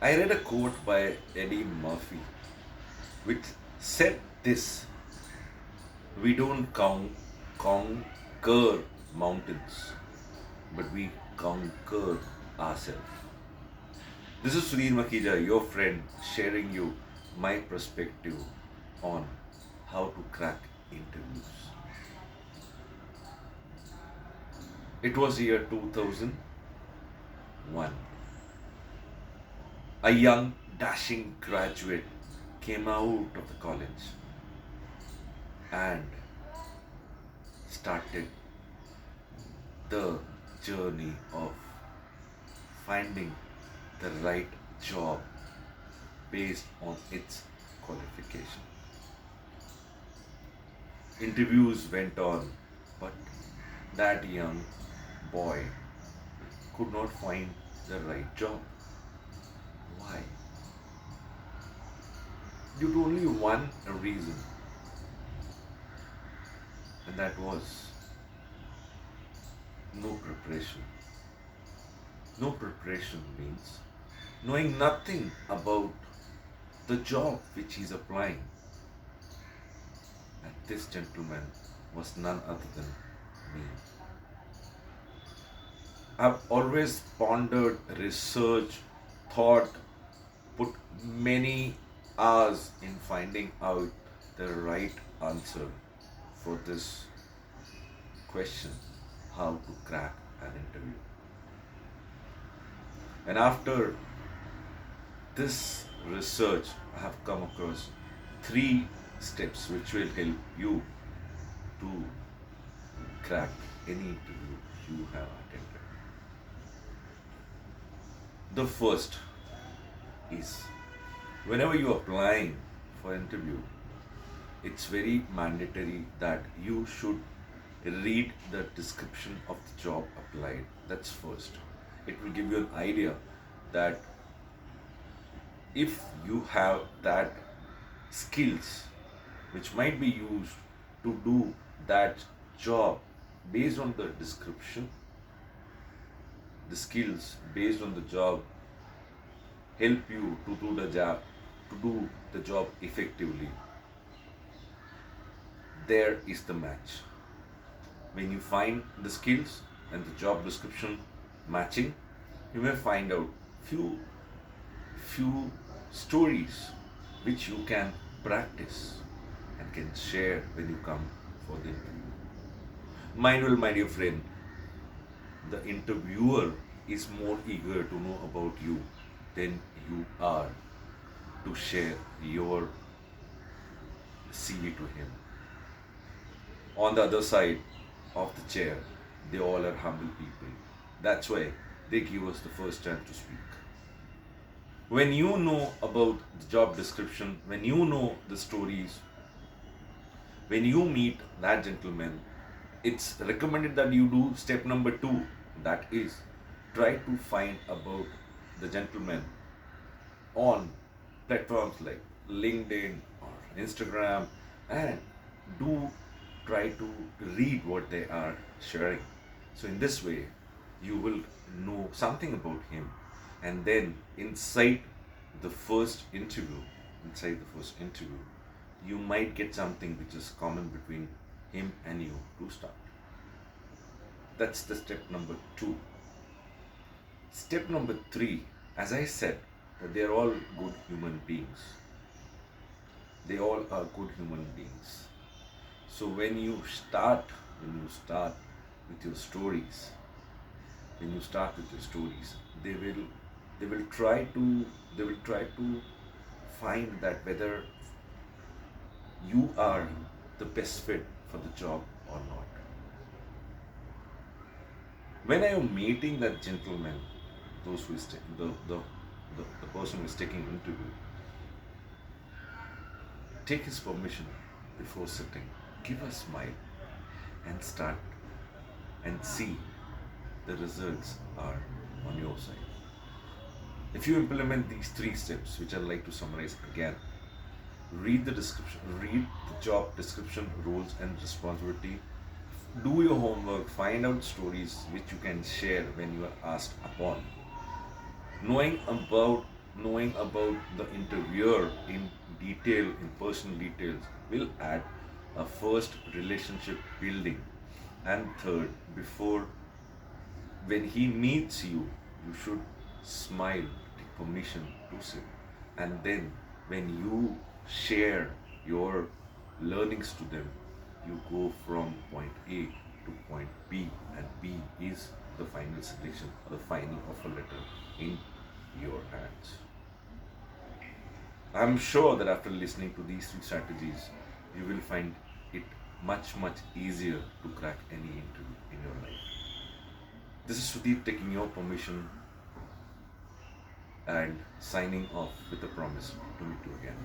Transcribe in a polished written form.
I read a quote by Eddie Murphy which said this: we don't conquer mountains, but we conquer ourselves. This is Sunil Makija, your friend, sharing you my perspective on how to crack interviews. It was year 2001. A young, dashing graduate came out of the college and started the journey of finding the right job based on its qualification. Interviews went on, but that young boy could not find the right job. Why? Due to only one reason, and that was no preparation. No preparation means knowing nothing about the job which he's applying. And this gentleman was none other than me. I've always pondered, researched, thought, put many hours in finding out the right answer for this question: how to crack an interview. And after this research, I have come across three steps which will help you to crack any interview you have attended. The first is, whenever you are applying for interview, it's very mandatory that you should read the description of the job applied. That's first. It will give you an idea that if you have that skills which might be used to do that job based on the description, the skills based on the job help you to do the job effectively. There is the match. When you find the skills and the job description matching, you may find out few stories which you can practice and can share when you come for the interview. Mind well, my dear friend, the interviewer is more eager to know about you than you are to share your CV to him. On the other side of the chair, they all are humble people. That's why they give us the first chance to speak. When you know about the job description, when you know the stories, when you meet that gentleman, it's recommended that you do step number two. That is, try to find about the gentleman on platforms like LinkedIn or Instagram, and do try to read what they are sharing. So, in this way, you will know something about him, and then inside the first interview, you might get something which is common between him and you to start. That's the step number two. Step number three, as I said, that they are all good human beings. They all are good human beings. So when you start with your stories, they will try to find that whether you are the best fit for the job or not. When I am meeting that gentleman, those who is the person who is taking interview, take his permission before sitting. Give a smile and start and see the results are on your side. If you implement these three steps, which I'd like to summarize again: read the description, read the job description, roles and responsibility, do your homework, find out stories which you can share when you are asked upon. Knowing about knowing about the interviewer in detail, in personal details, will add a first relationship building. And third, before when he meets you, you should smile, take permission to sit. And then when you share your learnings to them, you go from point A to point B, and B is the final selection or the final offer letter in your hands. I'm sure that after listening to these three strategies, you will find it much, much easier to crack any interview in your life. This is Sudeep taking your permission and signing off with a promise to meet you again.